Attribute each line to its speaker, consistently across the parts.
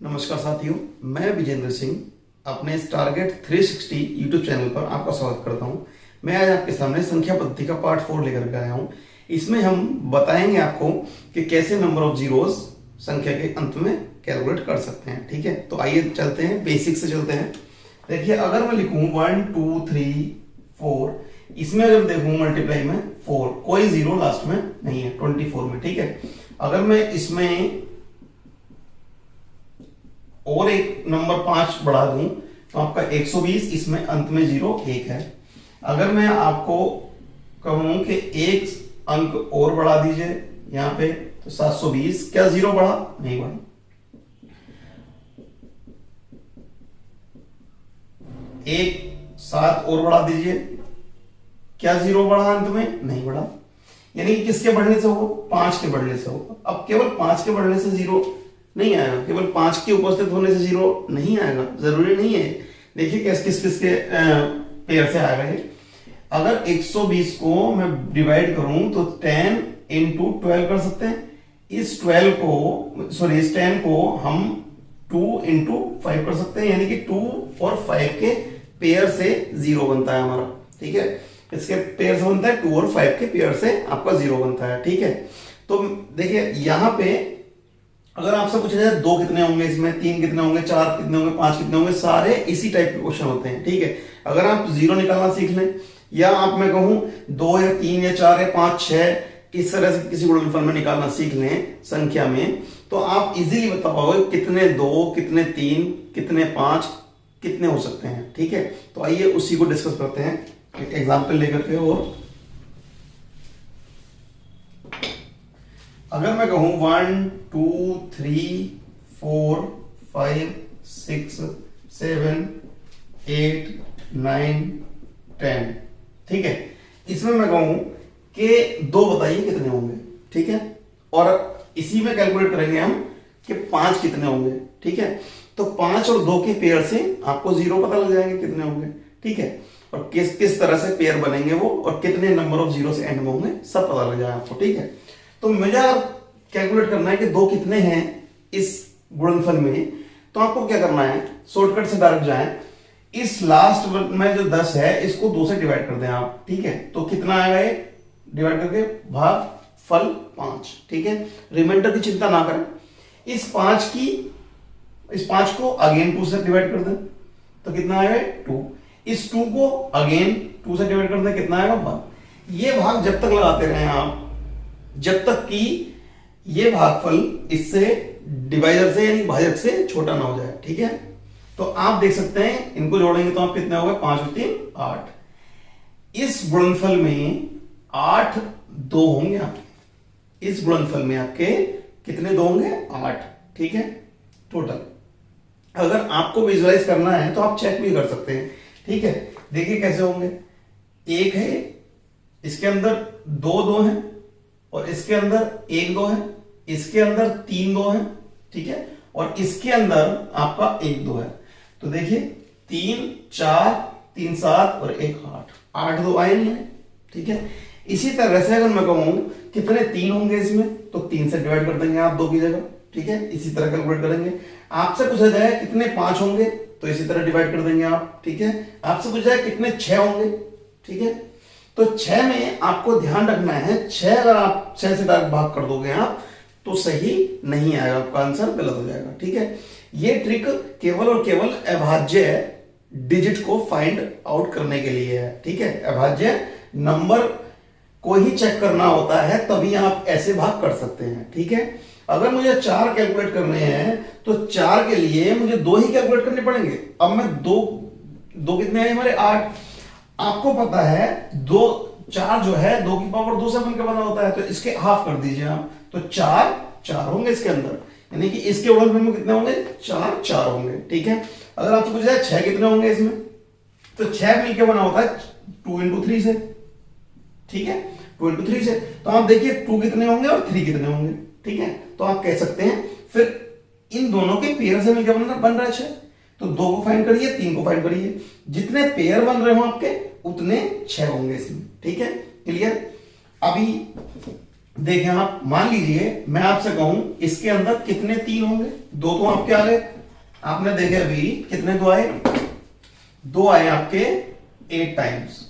Speaker 1: नमस्कार साथियों, मैं विजेंद्र सिंह अपने इस टारगेट 360 यूट्यूब चैनल पर आपका स्वागत करता हूं। मैं आज आपके सामने संख्या पद्धति का पार्ट 4 लेकर के आया हूं। इसमें हम बताएंगे आपको कि कैसे नंबर ऑफ जीरोस संख्या के अंत में कैलकुलेट कर सकते हैं। ठीक है, तो आइए चलते हैं, बेसिक से चलते हैं। देखिए, अगर मैं लिखूं 1 2 3 4, इसमें अगर देखूं मल्टीप्लाई में 4, कोई जीरो लास्ट में नहीं है 24 में। ठीक है, अगर मैं इसमें और एक नंबर 5 बढ़ा दूं तो आपका 120, इसमें अंत में 0 1 है। अगर मैं आपको कहूं कि एक अंक और बढ़ा दीजिए यहां पे तो 720, क्या 0 बढ़ा? नहीं बढ़ा। एक 7 और बढ़ा दीजिए, क्या 0 बढ़ा? अंत में नहीं बढ़ा। यानी कि किसके बढ़ने से हो? 5 के बढ़ने से हो। अब केवल 5 के बढ़ने से 0 नहीं आएगा, केवल 5 के उपस्थित होने से 0 नहीं आएगा, जरूरी नहीं है। देखिए किसके पेयर से आएगा ये। अगर 120 को मैं डिवाइड करूं तो 10 into 12 कर सकते हैं। इस 10 को हम 2 into 5 कर सकते हैं, यानी कि 2 और 5 के पेयर से 0 बनता है हमारा। ठीक है, इसके पेयर से बनता है 2 और 5 के पेयर से आपका 0 बनता है। ठीक है, तो देखिए यहां पे अगर आपसे पूछा जाए 2 कितने होंगे, इसमें 3 कितने होंगे, 4 कितने होंगे, 5 कितने होंगे, सारे इसी टाइप के क्वेश्चन होते हैं। ठीक है, अगर आप 0 निकालना सीख लें, या आप मैं कहूं 2 या 3 या 4 या 5 6 इस तरह से किसी गुणनफल में निकालना सीख लें संख्या में, तो आप इजीली बता पाओगे कितने 2, कितने 3, कितने 5, कितने हो सकते हैं। ठीक है, तो आइए उसी को डिस्कस करते हैं एक एग्जाम्पल लेकर के। और अगर मैं कहूं 1 2 3 4 5 6 7 8 9 10, ठीक है, इसमें मैं कहूं कि 2 बताइए कितने होंगे। ठीक है, और इसी में कैलकुलेट करेंगे हम कि 5 कितने होंगे। ठीक है, तो 5 और 2 के पेयर से आपको 0 पता लग जाएंगे कितने होंगे। ठीक है, और किस तरह से पेयर बनेंगे वो, और कितने नंबर ऑफ जीरो से एंड में होंगे, सब पता लग जाए आपको। ठीक है, तो मुझे कैलकुलेट करना है कि 2 कितने हैं इस गुणनफल में, तो आपको क्या करना है, शॉर्टकट से डायरेक्ट जाएं। इस लास्ट में जो 10 है इसको 2 से डिवाइड कर दें आप। ठीक है, तो कितना आएगा ये डिवाइड करके, भाग फल 5। ठीक है, रिमाइंडर की चिंता ना करें। इस 5 को अगेन 2 से डिवाइड कर दें तो कितना आएगा 2। इस 2 को अगेन 2 से डिवाइड कर दें, कितना आएगा भाग। ये भाग जब तक लगाते रहे आप, जब तक कि ये भागफल इससे डिवाइजर से यानी भाजक से छोटा ना हो जाए। ठीक है, तो आप देख सकते हैं इनको जोड़ेंगे तो आप कितने हो गए, 5 और 3 8। इस गुणनफल में 8 2 होंगे आपके। इस गुणनफल में आपके कितने 2 होंगे? 8। ठीक है, टोटल। अगर आपको विजुअलाइज करना है तो आप चेक भी कर सकते हैं। ठीक है, देखिए कैसे होंगे। 1 है, इसके अंदर 2 2 है, और इसके अंदर 1 2 है, इसके अंदर 3 2 है। ठीक है, और इसके अंदर आपका 1 2 है। तो देखिए 3 4 3 7 और 1 8, 8 2 आए नहीं है। ठीक है, इसी तरह से अगर मैं कहूं कितने 3 होंगे इसमें, तो 3 से डिवाइड कर देंगे आप 2 की जगह। ठीक है, इसी तरह कैलकुलेट करेंगे। आपसे पूछा जाए कितने 5 होंगे, तो इसी तरह डिवाइड कर देंगे आप। ठीक है, आपसे पूछा जाए कितने 6 होंगे, ठीक है, तो 6 में आपको ध्यान रखना है 6 अगर आप 6 से डायरेक्ट भाग कर दोगे आप तो सही नहीं आएगा, आपका आंसर गलत हो जाएगा। ठीक है, ये ट्रिक केवल और केवल अभाज्य डिजिट को फाइंड आउट करने के लिए है। ठीक है, अभाज्य नंबर को ही चेक करना होता है, तभी आप ऐसे भाग कर सकते हैं। ठीक है, अगर मुझे 4 कैलकुलेट करने हैं तो 4 के लिए मुझे 2 ही कैलकुलेट करने पड़ेंगे। अब मैं 2 कितने हैं हमारे 8। आपको पता है 2 4 जो है 2 की पावर 2 से बनकर बना होता है, तो इसके हाफ कर दीजिए आप, तो 4 4 होंगे इसके अंदर, यानी कि इसके गुणनफल में कितने होंगे 4 4 होंगे। ठीक है, अगर आपसे पूछा जाए 6 कितने होंगे इसमें, तो 6 मिलकर बना होता है 2 into 3 से। ठीक है, 2 into 3 से, तो आप देखिए 2 कितने होंगे और 3 कितने होंगे। ठीक है, तो आप कह सकते हैं फिर इन दोनों के पेयर से मिलकर बन रहा है 6, तो 2 को फाइंड करिए, 3 को फाइंड करिए, जितने पेयर बन रहे हो आपके उतने 6 होंगे इसमें। ठीक है, क्लियर। अभी देखें आप, मान लीजिए मैं आपसे कहूं इसके अंदर कितने 3 होंगे? 2 तो आपके आ गए, आपने देखे अभी कितने 2 आए? 2 आए आपके 8 टाइम्स,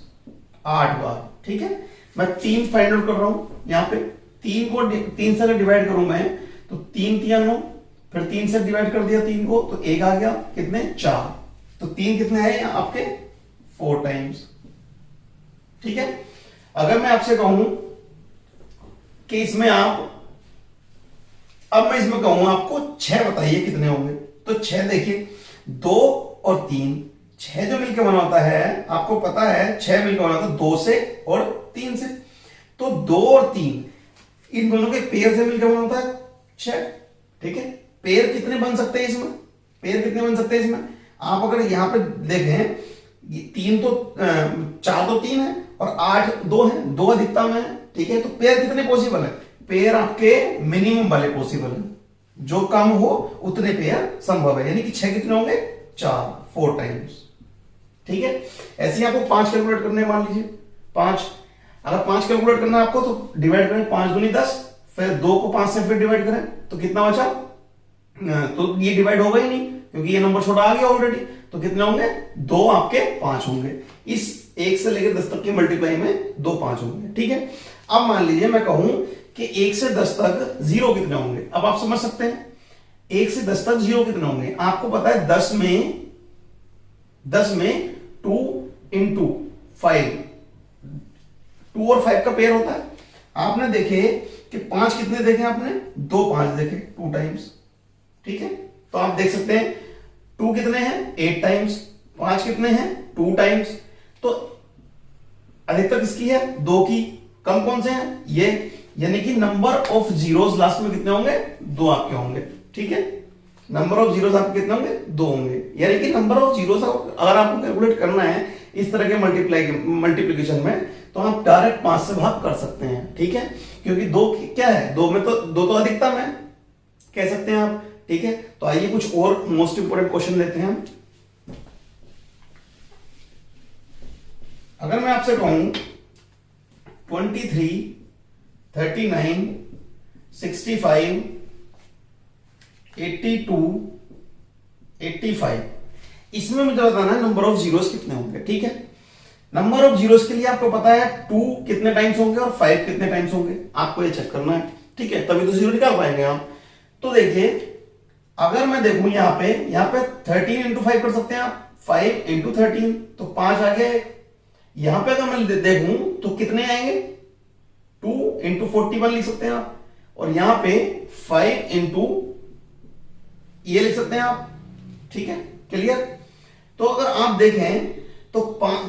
Speaker 1: 8 बार। ठीक है, मैं 3 फाइंड आउट कर रहा हूं यहां पे। 3 को 3 से डिवाइड करूं मैं तो 3 3 9, फिर 3 से डिवाइड कर दिया 3 को तो 1 आ गया, कितने 4। तो 3 कितने आए आपके 4 टाइम्स। ठीक है, अगर मैं आपसे कहूं कि इसमें आप, अब मैं इसमें कहूंगा आपको 6 बताइए कितने होंगे, तो 6 देखिए 2 और 3, 6 जो मिलकर बना होता है आपको पता है, 6 मिलकर बना होता है 2 से और 3 से। तो 2 और 3 इन दोनों के पेयर से मिलकर बना होता है 6। ठीक है, पेयर कितने बन सकते हैं इसमें? पेयर कितने बन सकते हैं इसमें? आप अगर यहां पे देखें, 3 तो 4 तो 3 है और 8 2 है, 2 अधिकतम है। ठीक है, तो पेयर कितने पॉसिबल है? पेयर आपके मिनिमम वाले पॉसिबल है, जो कम हो उतने पेयर संभव है, यानी कि 6 कितने होंगे 4 टाइम्स। ठीक है, ऐसे ही आपको 5 कैलकुलेट करने, मान लीजिए 5, अगर 5 कैलकुलेट करना है आपको तो डिवाइड करें, 5 दूनी 10, फिर 2 को 5 से फिर डिवाइड करें तो कितना बचा? तो ये डिवाइड होगा ही नहीं क्योंकि ये नंबर छोटा आ गया ऑलरेडी। तो कितने होंगे? 2 आपके 5 होंगे। इस 1 से लेकर 10 तक की मल्टीप्लाई में 2 5 होंगे। ठीक है, अब मान लीजिए मैं कहूं कि 1 से 10 तक 0 कितने होंगे। अब आप समझ सकते हैं 1 से 10 तक 0 कितने होंगे। आपको पता है 10 में 2 इंटू 5, 2 और 5 का पेयर होता है। आपने देखे कि 5 कितने देखे आपने? 2 5 देखे 2 टाइम्स। ठीक है, तो आप देख सकते हैं 2 कितने हैं 8 टाइम्स, 5 कितने हैं 2 टाइम्स। तो अधिकतर किसकी है? 2 की। कम कौन से हैं? ये, यानी कि नंबर ऑफ जीरोस लास्ट में कितने होंगे? 2 आपके होंगे। ठीक है, नंबर ऑफ जीरोस आपके कितने होंगे? 2 होंगे। यानी कि नंबर ऑफ जीरोस अगर आपको कैलकुलेट करना है इस तरह के मल्टीप्लीकेशन में, तो आप डायरेक्ट 5 से भाग कर सकते हैं। ठीक है, क्योंकि 2 क्या है, 2 में तो 2 तो अधिकतम है कह सकते हैं आप। ठीक है, तो आइए कुछ और मोस्ट इंपोर्टेंट क्वेश्चन लेते हैं हम। अगर मैं आपसे कहूं 23, 39, 65, 82, 85, इसमें मुझे बताना है नंबर ऑफ जीरोस कितने होंगे। ठीक है, नंबर ऑफ जीरोस के लिए आपको पता है 2 कितने टाइम्स होंगे और 5 कितने टाइम्स होंगे, आपको ये चेक करना है। ठीक है, तभी तो जीरो निकाल पाएंगे आप। तो देखिए, अगर मैं देखूं यहां पे 13 इंटू 5 कर सकते हैं आप, 5 इंटू 13 तो 5 आ गया। यहां पे अगर मैं देखूं तो कितने आएंगे? 2 इंटू 41 लिख सकते हैं आप, और यहां पे 5 इंटू ये लिख सकते हैं आप। ठीक है, क्लियर? तो अगर आप देखें तो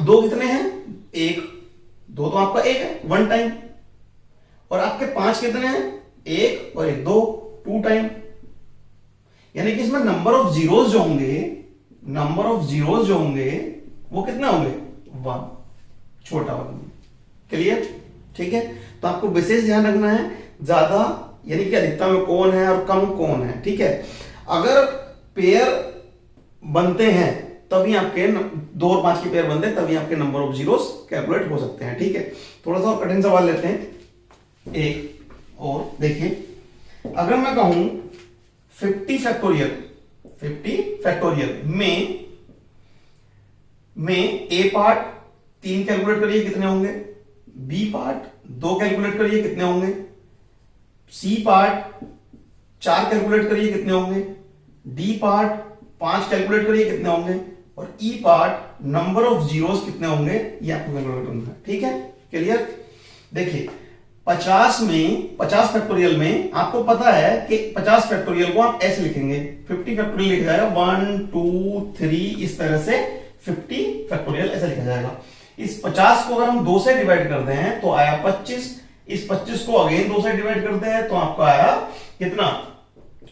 Speaker 1: 2 कितने हैं? 1, 2 तो आपका 1 है 1 टाइम, और आपके 5 कितने हैं? 1 और 1 2 टाइम। यानी कि इसमें नंबर ऑफ जीरोस जो होंगे वो कितने होंगे? 1, छोटा 1। क्लियर? ठीक है, तो आपको विशेष ध्यान रखना है, ज्यादा यानी कि अधिकतम में कौन है और कम कौन है। ठीक है, अगर पेयर बनते हैं तभी आपके 2 और 5 के पेयर बनते हैं, तभी आपके नंबर ऑफ जीरोस कैलकुलेट हो सकते हैं। ठीक है, थोड़ा सा और कठिन सवाल लेते हैं एक और। देखिए, अगर मैं कहूं 50 फैक्टोरियल में ए पार्ट 3 कैलकुलेट करिए कितने होंगे, बी पार्ट 2 कैलकुलेट करिए कितने होंगे, सी पार्ट 4 कैलकुलेट करिए कितने होंगे, डी पार्ट 5 कैलकुलेट करिए कितने होंगे, और ई पार्ट नंबर ऑफ जीरोस कितने होंगे, ये आपको कैलकुलेट करना है। ठीक है, क्लियर? देखिए, 50 फैक्टोरियल में आपको पता है कि 50 फैक्टोरियल को आप ऐसे लिखेंगे, 50 फैक्टोरियल लिखा जाएगा 1 2 3, इस तरह से 50 फैक्टोरियल ऐसे लिखा जाएगा। इस 50 को अगर हम 2 से डिवाइड करते हैं तो आया 25, इस 25 को अगेन 2 से डिवाइड करते हैं तो आपका आया कितना?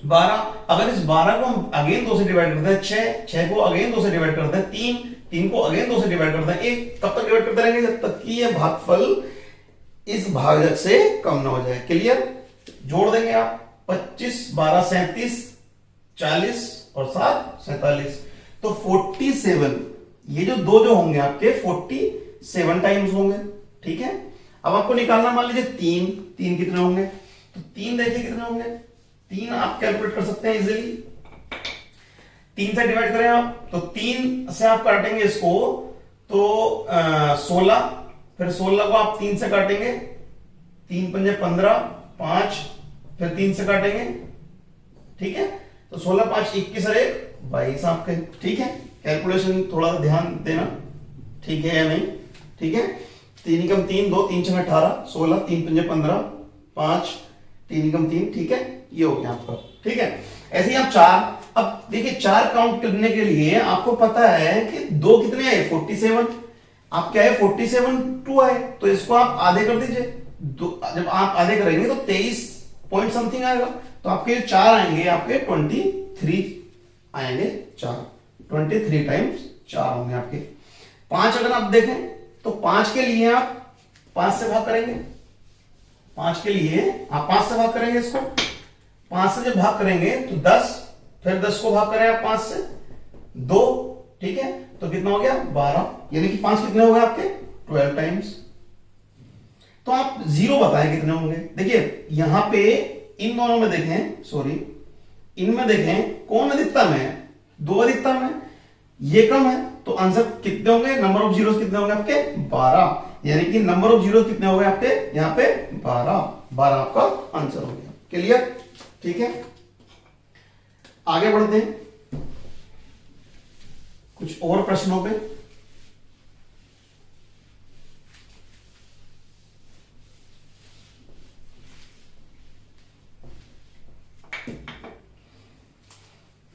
Speaker 1: 12। अगर इस 12 को हम अगेन 2 से डिवाइड करते हैं 6 को अगेन 2 से डिवाइड करते हैं 3 को अगेन 2 से डिवाइड करते हैं 1, तब तक डिवाइड करते रहेंगे जब तक कि ये भागफल इस भाजक से कम ना हो जाए। क्लियर? जोड़ देंगे आप, 25 12 37, 40 और 7 47, तो 47, ये जो 2 जो होंगे आपके 47 टाइम्स होंगे। ठीक है, अब आपको निकालना, मान लीजिए 3 तीन कितने होंगे, तो तीन देखिए कितने होंगे, तीन आप कैलकुलेट कर सकते हैं इजीली। तीन से डिवाइड करें आप तो तीन से आप काटेंगे इसको तो 16, फिर 16 को आप तीन से काटेंगे, तीन पंजे 15, 5 फिर तीन से काटेंगे, ठीक है, तो 16 5 21 और 1 22 आपके, ठीक है। कैलकुलेशन थोड़ा ध्यान देना, ठीक है या नहीं, ठीक है। तीन कम तीन, दो तीन छह 18, 16 तीन पंजे 15, 5 तीन कम तीन, ठीक है, ये हो गया आपका, ठीक है। ऐसे ही आप चार, अब देखिए चार काउंट करने के लिए आपको पता है कि दो कितने आए 47, आप क्या है 47 2 आए, तो इसको आप आधे कर दीजिए, जब आप आधे करेंगे तो 23 पॉइंट समथिंग आएगा, तो आपके चार आएंगे, आपके 23 आएंगे, चार 23 टाइम्स चार होंगे आपके। पांच अगर आप देखें तो पांच के लिए आप पांच से भाग करेंगे, पांच के लिए आप पांच से भाग करेंगे इसको, पांच से जब भाग करेंगे तो 10, फिर 10 को भाग करें आप पांच से, 2, ठीक है, तो कितना हो गया 12, यानी कि पांच कितने हो गए आपके 12 टाइम्स। तो आप जीरो बताएं कितने होंगे। देखिए यहां पे इन दोनों में देखें, सॉरी इनमें देखें कौन अधिकतम है, दो अधिकतम है, ये कम है, तो आंसर कितने होंगे, नंबर ऑफ जीरोस कितने होंगे आपके 12, यानी कि नंबर ऑफ जीरो कितने हो गए आपके यहां पे 12 आपका आंसर हो गया। क्लियर, ठीक है। आगे बढ़ते हैं कुछ और प्रश्नों पे।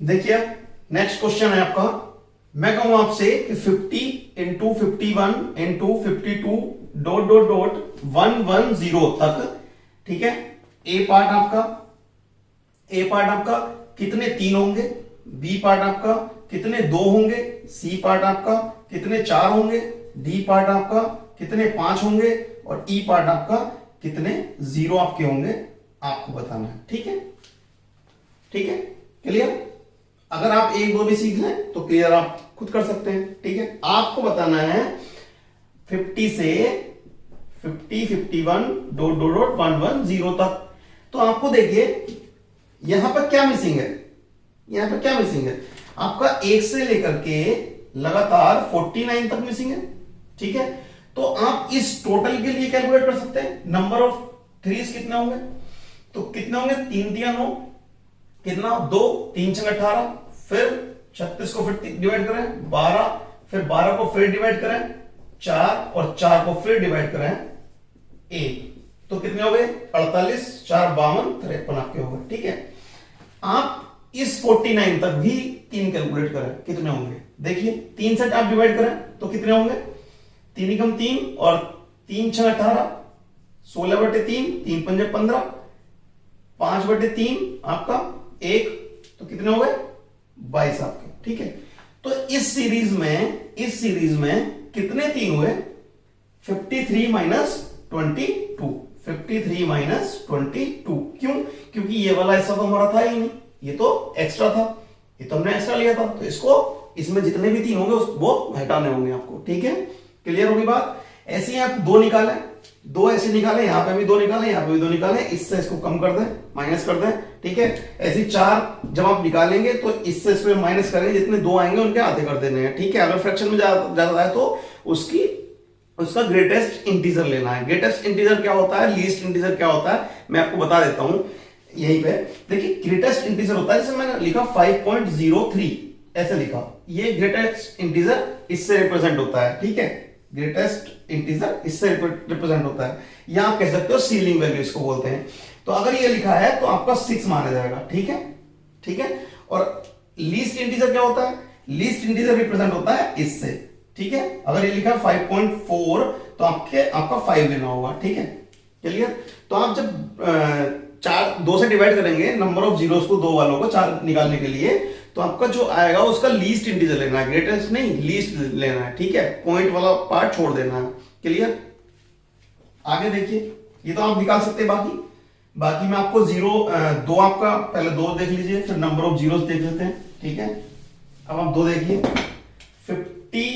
Speaker 1: देखिए नेक्स्ट क्वेश्चन है आपका, मैं कहूं आपसे कि 50 into 51 into 52 dot dot dot 110 तक, ठीक है। ए पार्ट आपका कितने तीन होंगे, बी पार्ट आपका कितने दो होंगे, सी पार्ट आपका कितने चार होंगे, डी पार्ट आपका कितने पांच होंगे, और ई पार्ट आपका कितने जीरो आपके होंगे, आपको बताना है, ठीक है, ठीक है। क्लियर, अगर आप एक दो भी सीख लें तो क्लियर आप खुद कर सकते हैं, ठीक है। आपको बताना है 50 से 50 51 डॉट डॉट डॉट 110 तक। तो आपको देखिए यहां पर क्या मिसिंग है, यहां पर क्या मिसिंग है, आपका एक से लेकर के लगातार 49 तक मिसिंग है, ठीक है। तो आप इस टोटल के लिए कैलकुलेट कर सकते हैं, नंबर ऑफ थ्रीज कितने होंगे, तो कितने होंगे, तीन दिया 9, कितना 2 3 6 18, फिर 36 को फिर डिवाइड करें 12, फिर 12 को फिर डिवाइड करें 4, और 4 को फिर डिवाइड करें 1, तो कितने हो गए 48, 4 52 53 आपके हो गए, ठीक है। आप इस 49 तक भी तीन कैलकुलेट करें कितने होंगे, देखिए तीन से आप डिवाइड करें तो कितने होंगे, तीन कम तीन और 3 6 18, 16/3, 3 पंजे 15, 5/3 आपका 1, तो कितने हो गए 22 आपके, ठीक है। तो इस सीरीज में कितने तीन हुए, 53 माइनस 22, 53 माइनस 22, क्यों, क्योंकि ये वाला हिस्सा तो हमारा था ही नहीं, ये तो एक्स्ट्रा था, ये तो हमने एक्स्ट्रा लिया था, तो इसको इसमें जितने भी तीन होंगे वो हटाने होंगे आपको, ठीक है। क्लियर होगी बात। ऐसे ही आप दो निकालें, दो ऐसे निकालें, यहां पे भी दो निकालें, यहां पे भी दो निकालें, इससे इसको कम कर दें, माइनस कर दें, ठीक है। ऐसे चार जब आप निकालेंगे तो इससे इसको माइनस करेंगे, जितने दो आएंगे उनके आधे कर देने हैं, ठीक है। अगर फ्रैक्शन में ज्यादा है तो उसका ग्रेटेस्ट इंटीजर लेना है। ग्रेटेस्ट इंटीजर क्या होता है, लीस्ट इंटीजर क्या होता है, मैं आपको बता देता हूं यहीं पे। देखिए ग्रेटेस्ट इंटीजर होता है, जैसे मैंने लिखा 5.03 ऐसे लिखा, ये ग्रेटेस्ट इंटीजर इससे रिप्रेजेंट होता है, ठीक है। ग्रेटेस्ट इंटीजर इससे रिप्रेजेंट होता है, या आप कह सकते हो सीलिंग वैल्यू इसको बोलते हैं। तो अगर ये लिखा है तो आपका 6 माना जाएगा, ठीक है, ठीक है। और लीस्ट इंटीजर क्या होता है, लीस्ट इंटीजर रिप्रेजेंट होता है इससे, ठीक है। अगर ये लिखा है 5.4 तो आपका 5 लेना होगा, ठीक है। क्लियर। तो आप जब चार दो से डिवाइड करेंगे नंबर ऑफ जीरोस को, दो वालों को चार निकालने के लिए, तो आपका जो आएगा उसका लीस्ट इंटीजर लेना है, ग्रेटेस्ट नहीं लीस्ट लेना है, ठीक है। पॉइंट वाला पार्ट छोड़ देना है। क्लियर। आगे देखिए, ये तो आप निकाल सकते हैं, बाकी में आपको जीरो दो, आपका पहले दो देख लीजिए, फिर नंबर ऑफ जीरोस देख लेते हैं, ठीक है। अब आप दो देखिए, 50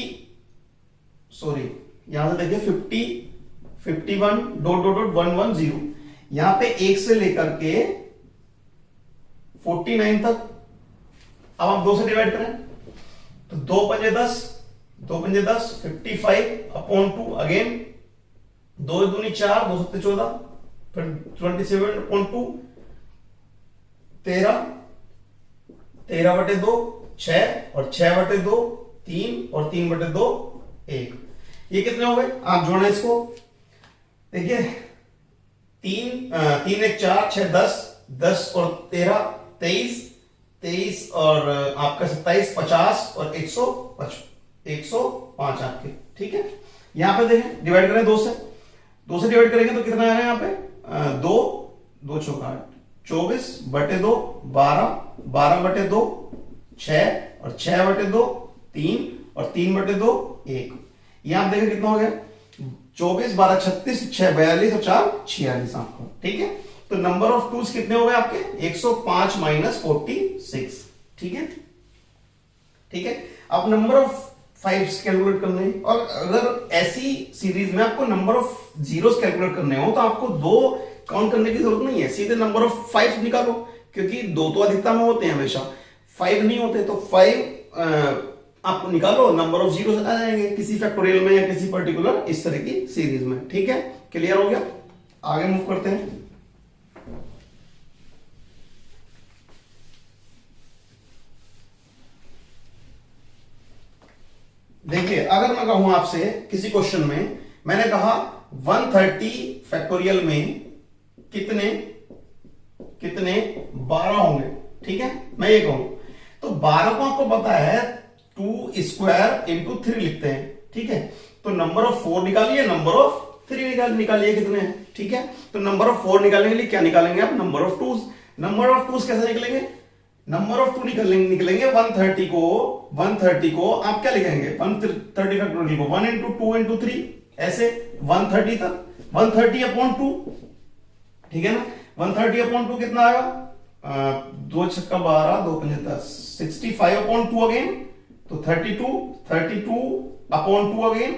Speaker 1: सॉरी यहां से देखिए 50 51 डॉट डॉट डॉट 110, यहां पे 1 से लेकर के 49 तक। अब आप 2 से डिवाइड करें तो 2 पंजे 10, 2 पंजे 10, 55/2 अगेन 2 दूनी 4, 2 सत्ते 14, फिर 27/2, 13, 13/2, 6 और 6/2, 3 और 3/2, 1। ये कितने हो गए? आप जोड़ना इसको, देखिए 3 1 4 6 10, 10 और 13 23, 23 और आपका 27 50 और 105 आपके, ठीक है। यहां पे देखें डिवाइड करें 2 से, 2 से डिवाइड करेंगे तो कितना आ रहा है यहाँ पे 2 2 चौका 24/2, 12 12/2, 6 और 6/2, 3 और 3/2, 1। ये आप देखें कितना हो गया 24 12 36 6 42 और 4 46 आपको, ठीक है। तो नंबर ऑफ टूज कितने हो गए आपके 105 - 46, ठीक है, ठीक है। अब नंबर ऑफ 5 कैलकुलेट करने हैं, और अगर ऐसी सीरीज में आपको नंबर ऑफ जीरोस कैलकुलेट करने हो तो आपको 2 काउंट करने की जरूरत नहीं है, सीधे नंबर ऑफ 5 निकालो, क्योंकि 2 तो अधिकता में होते हैं हमेशा, 5 नहीं होते। तो 5 आप निकालो, नंबर ऑफ जीरो आ जाएंगे किसी फैक्टोरियल में या किसी पर्टिकुलर इस तरह की सीरीज में, ठीक है। क्लियर हो गया? आगे मूव करते हैं। देखिए अगर मैं कहूं आपसे किसी क्वेश्चन में, मैंने कहा 130 फैक्टोरियल में कितने 12 होंगे, ठीक है। मैं ये कहूं तो 12 को आपको पता है 2 स्क्वायर इंटू 3 लिखते हैं, ठीक है। तो नंबर ऑफ 4 निकालिए, नंबर ऑफ 3 निकालिए कितने हैं, ठीक है। तो नंबर ऑफ 4 निकालने के लिए क्या निकालेंगे आप, number of twos. Number of twos कैसे निकलेंगे, नंबर ऑफ 2 निकलेंगे 130 को आप क्या लिखेंगे 130 फैक्टोरियल को 1 इंटू 2 इंटू 3, ऐसे 130 तक 130/2, ठीक है ना। 130/2 कितना आएगा 2 छक्का 12, 2 पंजे 10, 65/2 अगेन, तो 32/2 अगेन,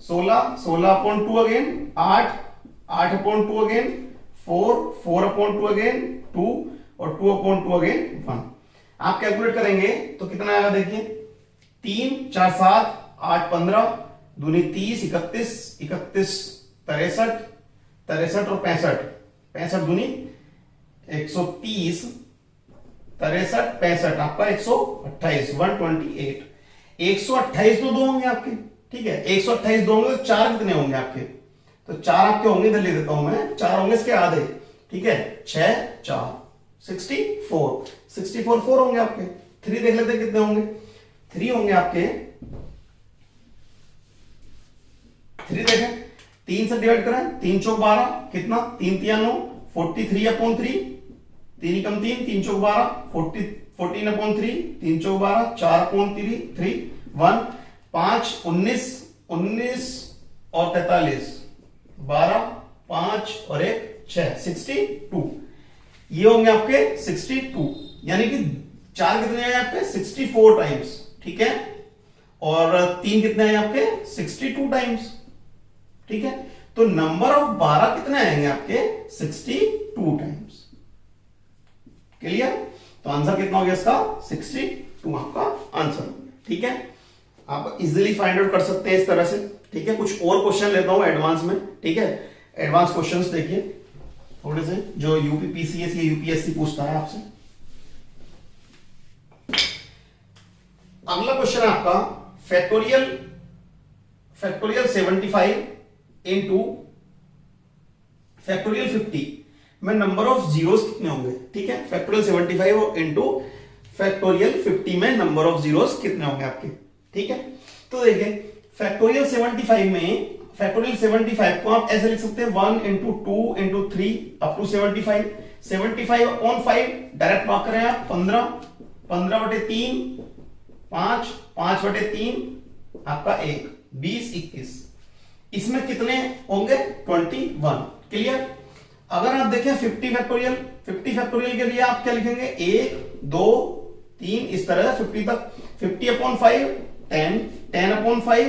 Speaker 1: 16/2 अगेन, 8/2 अगेन, 4/2 अगेन, 2 और 2/2 अगेन 1। आप कैलकुलेट करेंगे तो कितना आएगा, देखिए 3 4 7 8 15 दूनी 30, 31 63 63 और 65 दूनी 130, 63 65 आपका 128, 128। 128 तो 2 होंगे आपके, ठीक है। 128 2 होंगे तो 4 कितने होंगे आपके, तो 4 आपके होंगे, इधर लिख देता हूं मैं, 4 होंगे इसके आधे, ठीक है। 6 4 64 4 होंगे आपके। 3 देख लेते हैं कितने होंगे, 3 होंगे आपके, 3 देखें 3 से डिवाइड करें, 3 चौक 12 कितना, 3 3 9, 43/3, 3 कम 3, 3 चौक 12, 14/3, 3 चौक 12, 4/3, 1 5 19 और 43, 12 5 और 1 6, 62। ये होंगे आपके 62, यानी कि 4 कितने हैं आपके 64 टाइम्स, ठीक है। और 3 कितने हैं आपके 62 टाइम्स, ठीक है। तो नंबर ऑफ 12 कितने आएंगे आपके 62 टाइम्स। क्लियर? तो आंसर कितना हो गया इसका 62 आपका आंसर, ठीक है। आप इजीली फाइंड आउट कर सकते हैं इस तरह से, ठीक है। कुछ और क्वेश्चन लेता हूं एडवांस में, ठीक है। एडवांस क्वेश्चंस देखिए थोड़े से, जो यूपीपीसीएस या यूपीएससी पूछता है आपसे। अगला क्वेश्चन है आपका फैक्टोरियल 75 इंटू फैक्टोरियल 50 में नंबर ऑफ जीरोस कितने होंगे, ठीक है। फैक्टोरियल 75 इंटू फैक्टोरियल 50 में नंबर ऑफ जीरोस कितने होंगे आपके, ठीक है। तो देखिए फैक्टोरियल 75 में, फैक्टोरियल 75 को आप ऐसे लिख सकते हैं 1 into 2 into 3 up to 75, 75/5 direct भाग करें आप 15, 15/3, 5 5/3 आपका 1, 20 21। इसमें कितने होंगे 21। क्लियर? अगर आप देखें 50 फैक्टोरियल के लिए आप क्या लिखेंगे 1 2 3 इस तरह 50 तक, 50/5 10, 10/5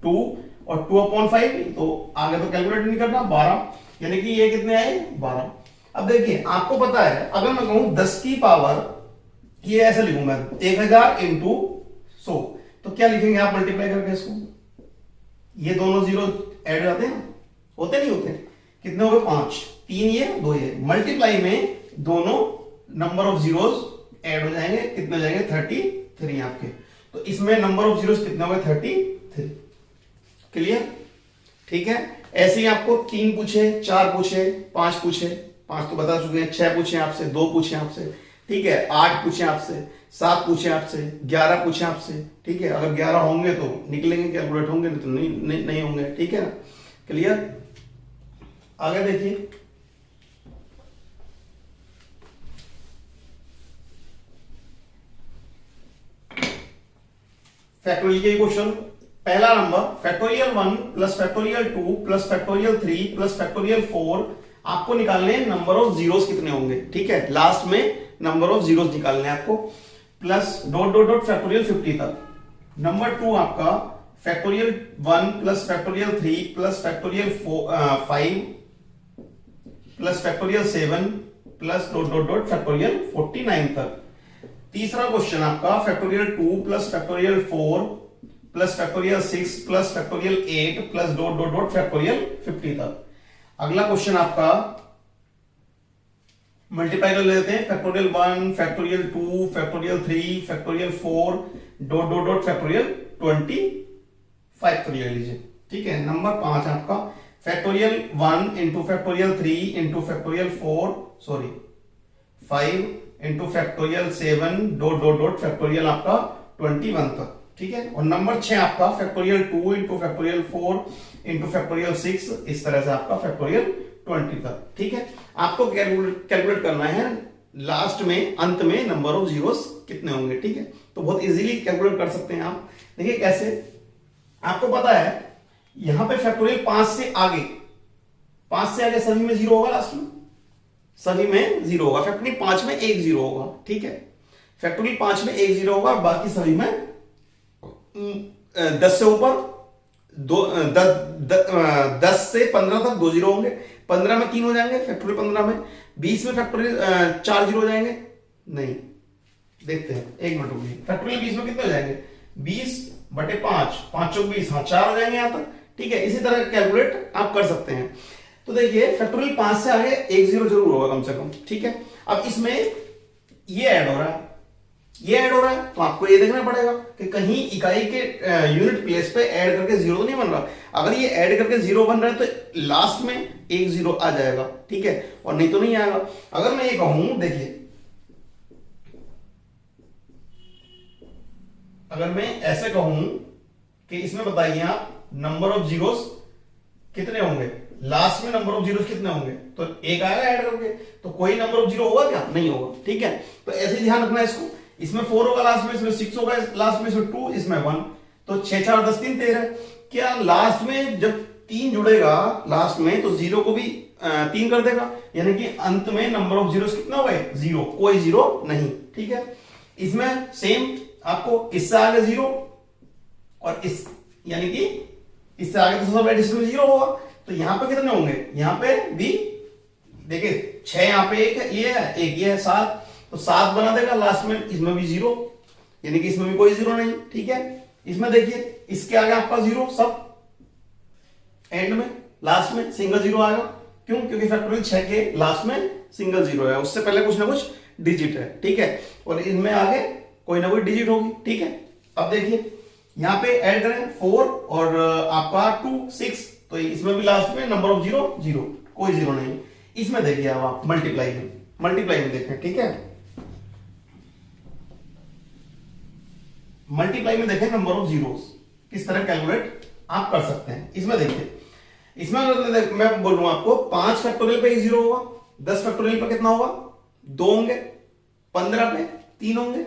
Speaker 1: 2 और 2/5, तो आगे तो कैलकुलेट नहीं करना, 12 यानी कि ये कितने आए 12। अब देखिए आपको पता है अगर मैं कहूं 10 की पावर, ये ऐसे लिखूंगा 1000 इंटू 100, तो क्या लिखेंगे आप मल्टीप्लाई करके इसको, ये दोनों जीरो ऐड हो जाते हैं ना, होते नहीं होते, कितने हो गए 5, 3 ये 2 ये, मल्टीप्लाई में दोनों नंबर ऑफ जीरोस ऐड हो जाएंगे, कितने हो जाएंगे 33 आपके। तो इसमें नंबर ऑफ जीरोस कितने हो गए 33। क्लियर? ठीक है। ऐसे ही आपको 3 पूछे, 4 पूछे, 5 पूछे, 5 तो बता चुके हैं, 6 पूछे आपसे, 2 पूछे आपसे, ठीक है, 8 पूछे आपसे, 7 पूछे आपसे, 11 पूछे आपसे, ठीक है। अगर 11 होंगे तो निकलेंगे, कैलकुलेट होंगे, नहीं तो नहीं होंगे, ठीक है ना। क्लियर? आगे देखिए, फैक्टोरियल के क्वेश्चन। पहला number factorial 1 plus factorial 2 plus factorial 3 plus factorial 4, आपको निकालने नंबर ऑफ जीरोस कितने होंगे, ठीक है, लास्ट में नंबर ऑफ जीरोस निकालने आपको, plus dot dot dot factorial 50 तक। नंबर 2 आपका factorial 1 plus factorial 3 plus factorial 5 plus factorial 7 plus dot dot dot factorial 49 तक। तीसरा क्वेश्चन आपका factorial 2 plus factorial 4 plus factorial 6 plus factorial 8 plus dot dot dot factorial 50 तक। अगला question आपका multiply कर लेते हैं, factorial 1 factorial 2 factorial 3 factorial 4 dot dot dot factorial 25 कर लीजिए, ठीक है। नंबर 5 आपका factorial 1 into factorial 3 into factorial 5 into factorial 7 dot dot dot factorial आपका 21 तक, ठीक है। और नंबर 6 आपका factorial 2 into factorial 4 into factorial 6, इस तरह से आपका फैक्टोरियल 20 तक, ठीक है। आपको कैलकुलेट करना है लास्ट में, अंत में नंबर ऑफ जीरोस कितने होंगे, ठीक है। तो बहुत इजीली कैलकुलेट कर सकते हैं आप। देखिए कैसे, आपको पता है यहां पे फैक्टोरियल 5 से आगे, 5 से आगे सभी में जीरो होगा, लास्ट में सभी में जीरो होगा, फैक्टोरियल 5 में एक जीरो होगा, ठीक है। फैक्टोरियल 5 में एक जीरो होगा, बाकी सभी में 10 से ऊपर 10 से 15 तक 2 जीरो होंगे, 15 में 3 हो जाएंगे फैक्टोरियल 15 में, 20 में फैक्टोरियल 4 जीरो हो जाएंगे, नहीं देखते हैं, एक मिनट रुकिए, फैक्टोरियल 20 में कितने हो जाएंगे 20/5, 5 चौक 20, हाँ 4 हो जाएंगे यहां तक, ठीक है। इसी तरह कैलकुलेट आप कर सकते हैं। तो देखिए फैक्टोरियल 5 से आगे एक जीरो जरूर होगा कम से कम, ठीक है। अब इसमें ये ऐड हो रहा है, ये ऐड हो रहा है, तो आपको ये देखना पड़ेगा कि कहीं इकाई के यूनिट प्लेस पे ऐड करके जीरो तो नहीं बन रहा। अगर ये ऐड करके जीरो बन रहा है तो लास्ट में एक जीरो आ जाएगा, ठीक है, और नहीं तो नहीं आएगा। अगर मैं ये कहूं, देखिए अगर मैं ऐसे कहूं कि इसमें बताइए आप नंबर ऑफ जीरोस कितने होंगे, लास्ट में नंबर ऑफ जीरोस कितने होंगे, तो एक आएगा ऐड करके, तो कोई नंबर ऑफ जीरो होगा क्या, नहीं होगा, ठीक है। तो ऐसे ध्यान रखना है इसको, इसमें 4 होगा लास्ट में, इसमें 6 होगा लास्ट में, इसमें 2, इसमें 1, तो 6 4 10 3 13। क्या लास्ट में जब 3 जुड़ेगा लास्ट में तो जीरो को भी 3 कर देगा, यानी कि अंत में नंबर ऑफ जीरोस कितना हो गए 0, कोई जीरो नहीं, ठीक है। इसमें सेम आपको इससे आगे जीरो और इस, यानी कि इससे आगे तो सब एडिशन में जीरो होगा, तो यहां पे कितने होंगे, यहां पे भी देखिए 6 यहां पे एक है, ये है एक, ये है 7, तो 7 बना देगा लास्ट में, इसमें भी जीरो, यानी कि इसमें भी कोई जीरो नहीं, ठीक है। इसमें देखिए इसके आगे आपका जीरो, सब एंड में लास्ट में सिंगल जीरो आएगा, क्यों, क्योंकि फैक्टोरियल 6 के लास्ट में सिंगल जीरो है, उससे पहले कुछ ना कुछ डिजिट है, ठीक है, और इनमें आगे कोई ना कोई डिजिट होगी, ठीक है। अब देखिए यहां पे ऐड करें 4 और आपका 2 6, तो इसमें भी लास्ट में नंबर ऑफ जीरो 0, कोई जीरो नहीं। इसमें देखिए अब आप मल्टीप्लाई में देखें, ठीक है, मल्टीप्लाई में देखें नंबर ऑफ जीरोस किस तरह कैलकुलेट आप कर सकते हैं। इसमें देखिए, इसमें मैं बोल रहा हूं आपको 5 फैक्टोरियल पे 1 जीरो होगा, 10 फैक्टोरियल पे कितना होगा 2 होंगे, 15 पे 3 होंगे,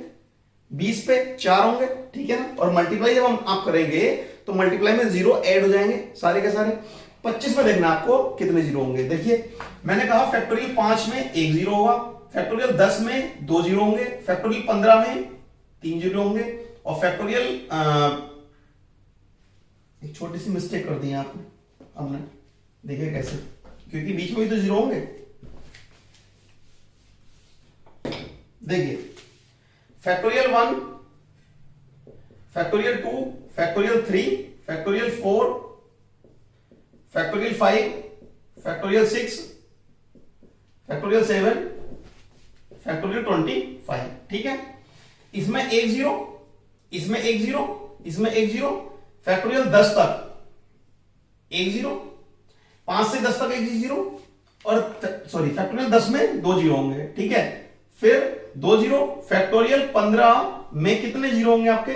Speaker 1: 20 पे 4 होंगे, ठीक है ना। और मल्टीप्लाई जब हम आप करेंगे तो मल्टीप्लाई में जीरो ऐड हो जाएंगे सारे के सारे। 25 में देखना आपको कितने जीरो होंगे, देखिए मैंने कहा फैक्टोरियल 5 में 1 जीरो होगा, फैक्टोरियल 10 में 2 जीरो होंगे, फैक्टोरियल 15 में 3 जीरो होंगे, और फैक्टोरियल एक छोटी सी मिस्टेक कर दी आपने, हमने देखिए कैसे, क्योंकि बीच में भी तो जीरो होंगे। देखिए factorial 1, factorial 2, factorial 3, factorial 4, factorial 5, factorial 6, factorial 7, factorial 25। ठीक है, इसमें एक जीरो, इसमें एक जीरो, इसमें एक जीरो, फैक्टोरियल 10 तक एक जीरो, 5 से 10 तक एक जीरो, और सॉरी फैक्टोरियल 10 में दो जीरो होंगे। ठीक है, फिर दो जीरो, फैक्टोरियल 15 में कितने जीरो होंगे आपके?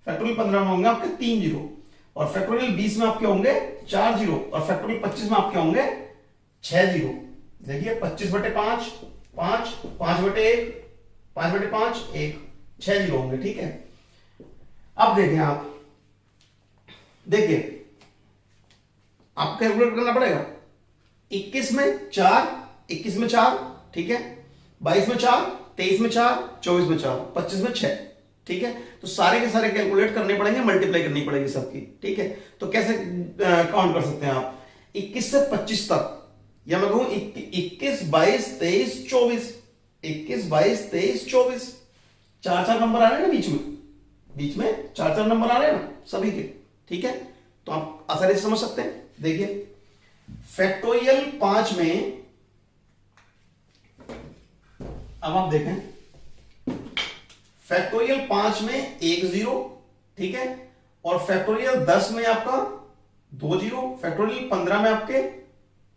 Speaker 1: फैक्टोरियल 15 में होंगे आपके 3 जीरो, और फैक्टोरियल 20 में आपके होंगे 4 जीरो, और फैक्टोरियल 25 में आपके होंगे 6 जीरो। देखिए 25/5 5, 5/1 5/5 1, 6 जीरो होंगे। ठीक है, अब देखें आप, देखिए आपको कैलकुलेट करना पड़ेगा। 21 में 4, 21 में 4, ठीक है, 22 में 4, 23 में 4, 24 में 4, 25 में 6। ठीक है, तो सारे के सारे कैलकुलेट करने पड़ेंगे, मल्टीप्लाई करनी पड़ेगी सबकी। ठीक है, तो कैसे काउंट कर सकते हैं आप? 21 से 25 तक, या मैं कहूं 21, 22, 23, 24, 21, 22, 23, 24, 4 नंबर आ रहे हैं ना बीच में 4 नंबर आ रहे हैं ना सभी के। ठीक है, तो आप आसानी से समझ सकते हैं। देखिए फैक्टोरियल 5 में, अब आप देखें फैक्टोरियल 5 में एक जीरो, ठीक है, और फैक्टोरियल 10 में आपका 2 जीरो, फैक्टोरियल 15 में आपके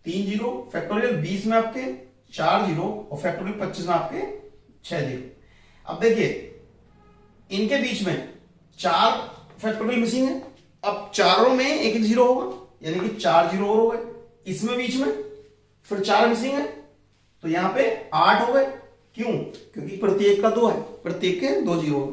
Speaker 1: 3 जीरो, फैक्टोरियल 20 में आपके 4 जीरो, और फैक्टोरियल 25 में आपके 6 जीरो। अब देखिए इनके बीच में 4 फैक्टोरियल मिसिंग है। अब चारों में एक एक जीरो होगा, यानी कि 4 जीरो और हो गए। इसमें बीच में फिर 4 मिसिंग है, तो यहां पे 8 हो गए। क्यों? क्योंकि प्रत्येक का 2 है, प्रत्येक के 2 जीरो है।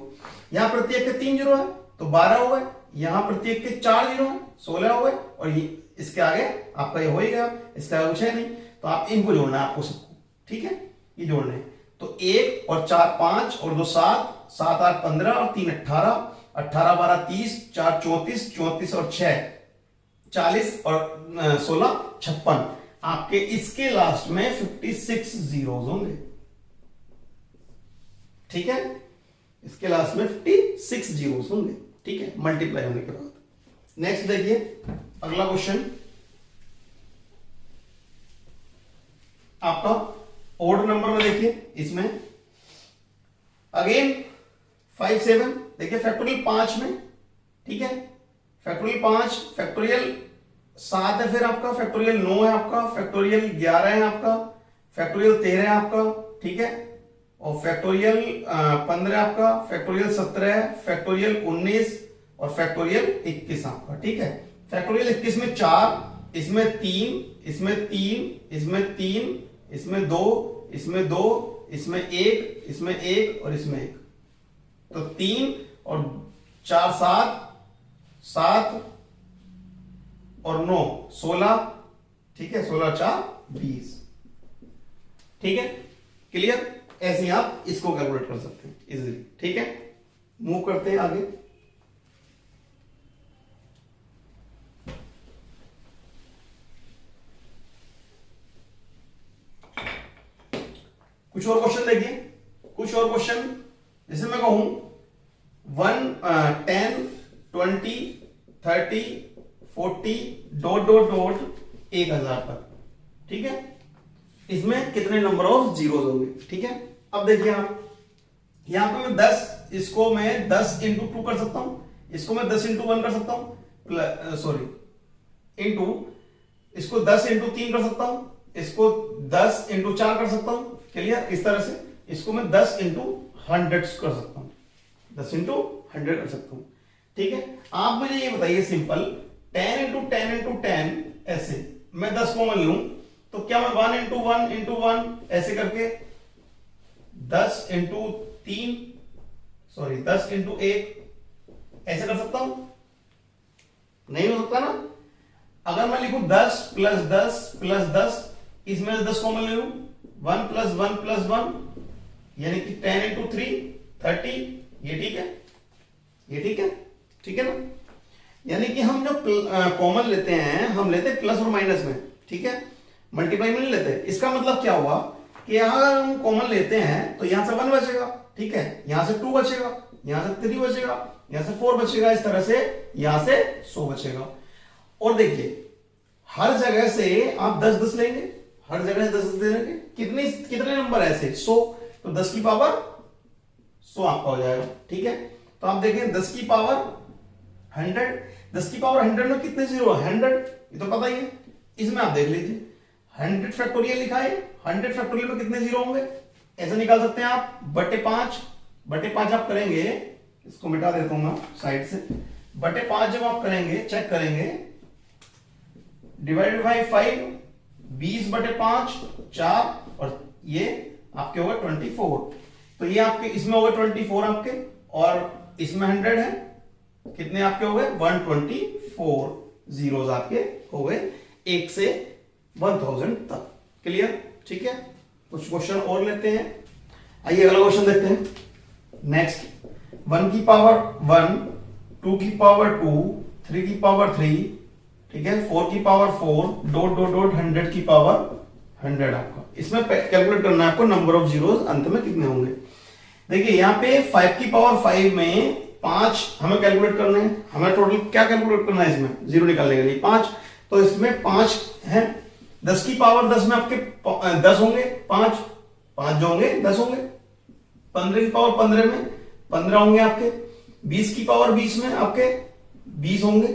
Speaker 1: यहां प्रत्येक के 3 जीरो है, तो 12 हो गए। यहां प्रत्येक के 4 जीरो है, 16 हो गए। और ये इसके आगे आपका ये हो ही गया, इसके आगे कुछ है नहीं, तो आप इनको जोड़ना है आपको सबको। ठीक है, ये जोड़ना है। तो 1 और 4 5 और 2 7, 7 8 15 और 3 18, 18 12 30, 4 34, 34 और 6 40, और 16 56। आपके इसके लास्ट में 56 जीरोस होंगे। ठीक है, इसके लास्ट में 56 जीरोस होंगे। ठीक है, मल्टीप्लाई होने के बाद। नेक्स्ट देखिए अगला क्वेश्चन आपका ऑड नंबर में। देखिए इसमें अगेन 5 7। देखिए फैक्टोरियल 5 में, ठीक है, फैक्टोरियल 5, फैक्टोरियल 7 है, फिर आपका फैक्टोरियल 9 है, आपका फैक्टोरियल 11 है, आपका फैक्टोरियल 13 है आपका। ठीक है, और फैक्टोरियल 15 आपका, फैक्टोरियल 17 है, फैक्टोरियल 19 और फैक्टोरियल 21 आपका। ठीक है, फैक्टोरियल 21 में 4, इसमें 3, इसमें 3, इसमें 3, इसमें 2, इसमें 2, इसमें 1, इसमें 1 और इसमें 1। तो 3 और 4 7, 7 और 9 16। ठीक है, 16 4 20। ठीक है, क्लियर? ऐसे ही आप इसको कैलकुलेट कर सकते हैं इजीली। ठीक है, मूव करते हैं आगे। कुछ और क्वेश्चन देखिए, कुछ और क्वेश्चन जैसे मैं कहूं 1 10 20 30 40 डॉट डॉट डॉट 1000 तक। ठीक है, इसमें कितने नंबर ऑफ जीरोस होंगे? ठीक है, अब देखिए आप यहां पे मैं 10, इसको मैं 10 इंटू 2 कर सकता हूं, इसको मैं 10 इंटू 1 कर सकता हूं, सॉरी इंटू, इसको 10 इंटू 3 कर सकता हूं, इसको 10 इंटू 4 कर सकता हूं। क्लियर? इस तरह से इसको मैं 10 इंटू 100 कर सकता हूं, 10 इंटू 100 कर सकता हूं। ठीक है, आप मुझे ये बताइए सिंपल, 10 इंटू 10 इंटू 10, ऐसे मैं 10 कॉमन लूं तो क्या मैं 1 इंटू 1 इंटू 1 ऐसे करके 10 इंटू 3, सॉरी 10 इंटू 1 ऐसे कर सकता हूं? नहीं हो सकता ना। अगर मैं लिखूं 10 प्लस 10 प्लस 10, इसमें 10 कॉमन ले लूं, 1 प्लस 1 प्लस 1, यानी कि 10 इंटू 3 30। ये ठीक है, ये ठीक है, ठीक है ना। यानी कि हम जो कॉमन लेते हैं, हम लेते हैं प्लस और माइनस में। ठीक है, मल्टीप्लाई में नहीं लेते। इसका मतलब क्या हुआ कि अगर हम कॉमन लेते हैं तो यहां से 1 बचेगा, ठीक है, यहां से 2 बचेगा, यहां से 3 बचेगा, यहां से 4 बचेगा, इस तरह से यहां से 100 बचेगा। और देखिए हर जगह से आप 10-10 लेंगे, हर जगह से 10-10 लेंगे, कितने नंबर ऐसे 100, तो 10 की पावर 100 आपका हो जाएगा, ठीक है। तो आप देखें 10 की पावर 100, 10 की पावर 100 में कितने जीरो है 100, ये तो पता ही है। इसमें आप देख लीजिए 100 फैक्टोरियल लिखा है, 100 फैक्टोरियल में कितने जीरो होंगे, ऐसे निकाल सकते हैं आप, बटे 5 आप करेंगे, इसको मिटा देता हूं मैं साइड से, बटे 5 जब आप करेंगे, चेक करेंगे, डिवाइडेड बाई 5, 20 बटे 5 4, और ये आपके हो गए 24। तो ये आपके इसमें हो गए 24 आपके, और इसमें 100 है, कितने आपके हो गए 124 जीरोस आपके हो गए 1 से 1000 तक। क्लियर, ठीक है। कुछ क्वेश्चन और लेते हैं, आइए अगला क्वेश्चन देखते हैं। नेक्स्ट, 1 की पावर 1, 2 की पावर 2, 3 की पावर 3, ठीक है, 4 की पावर 4, डॉट डॉट डॉट 100 की पावर 100 आपका। इसमें कैलकुलेट करना है आपको नंबर ऑफ जीरोस अंत में कितने होंगे। देखिए यहाँ पे 5 की पावर 5 में 5 हमें कैलकुलेट करने हैं, हमें टोटल क्या कैलकुलेट करना है, इसमें जीरो निकालने के लिए 5, तो इसमें 5 है। 10 की पावर 10 में आपके 10 होंगे, 5 जो होंगे 10 होंगे। 15 की पावर 15 में 15 होंगे आपके। 20 की पावर 20 में आपके 20 होंगे।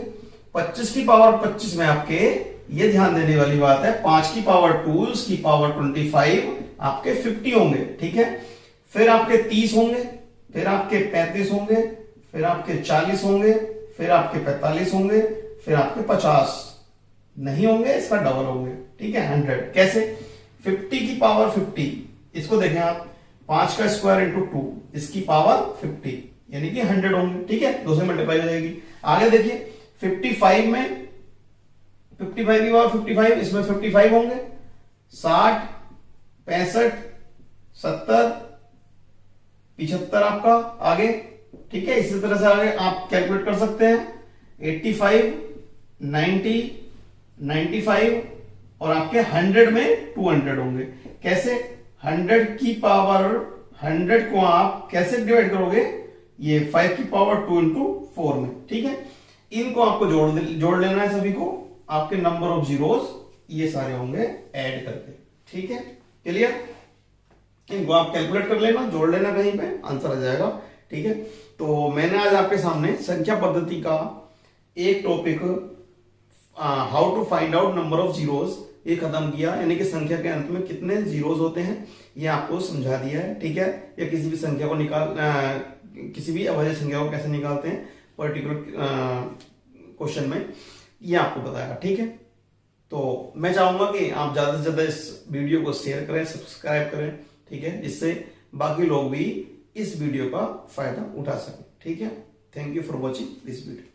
Speaker 1: 25 की पावर 25 में आपके, ये ध्यान देने वाली बात है, 5 की पावर 2, उसकी पावर 25 आपके 50 होंगे, ठीक है। फिर आपके 30 होंगे, फिर आपके 35 होंगे, फिर आपके 40 होंगे, फिर आपके 45 होंगे, फिर आपके 50 नहीं होंगे, इसका डबल होंगे, ठीक है 100। कैसे, 50 की पावर 50, इसको देखें आप, 5 का स्क्वायर इंटू 2, इसकी पावर 50 यानी कि 100 होंगे, ठीक है, 2 से मल्टीप्लाई हो जाएगी। आगे देखिए 55 में 55 की पावर 55, इसमें 55 होंगे, 60, 65, 70, 75 आपका आगे, ठीक है। इसी तरह से आगे आप कैलकुलेट कर सकते हैं, 85, 90, 95 और आपके 100 में 200 होंगे। कैसे, 100 की पावर 100 को आप कैसे डिवाइड करोगे, ये 5 की पावर 2 इंटू 4 में, ठीक है। इनको आपको जोड़ लेना है सभी को, आपके नंबर ऑफ जीरोस ये सारे होंगे ऐड करके, ठीक है। क्लियर, इनको आप कैलकुलेट कर लेना, जोड़ लेना, कहीं पे आंसर आ जाएगा, ठीक है। तो मैंने आज आपके सामने संख्या पद्धति का एक topic how to find out number of zeros ये खत्म किया, यानी कि संख्या के अंत में कितने जीरोस होते हैं ये आपको समझा दिया है, ठीक है। या किसी भी संख्या को किसी भी अभाज्य संख्या को कैसे निकालते हैं पर्टिकुलर क्वेश्चन में, ये आपको बताया, ठीक है। तो मैं चाहूंगा कि आप ज्यादा से ज्यादा इस वीडियो को शेयर करें, सब्सक्राइब करें, ठीक है, जिससे बाकी लोग भी इस वीडियो का फायदा उठा सकें, ठीक है। Thank you for watching this video.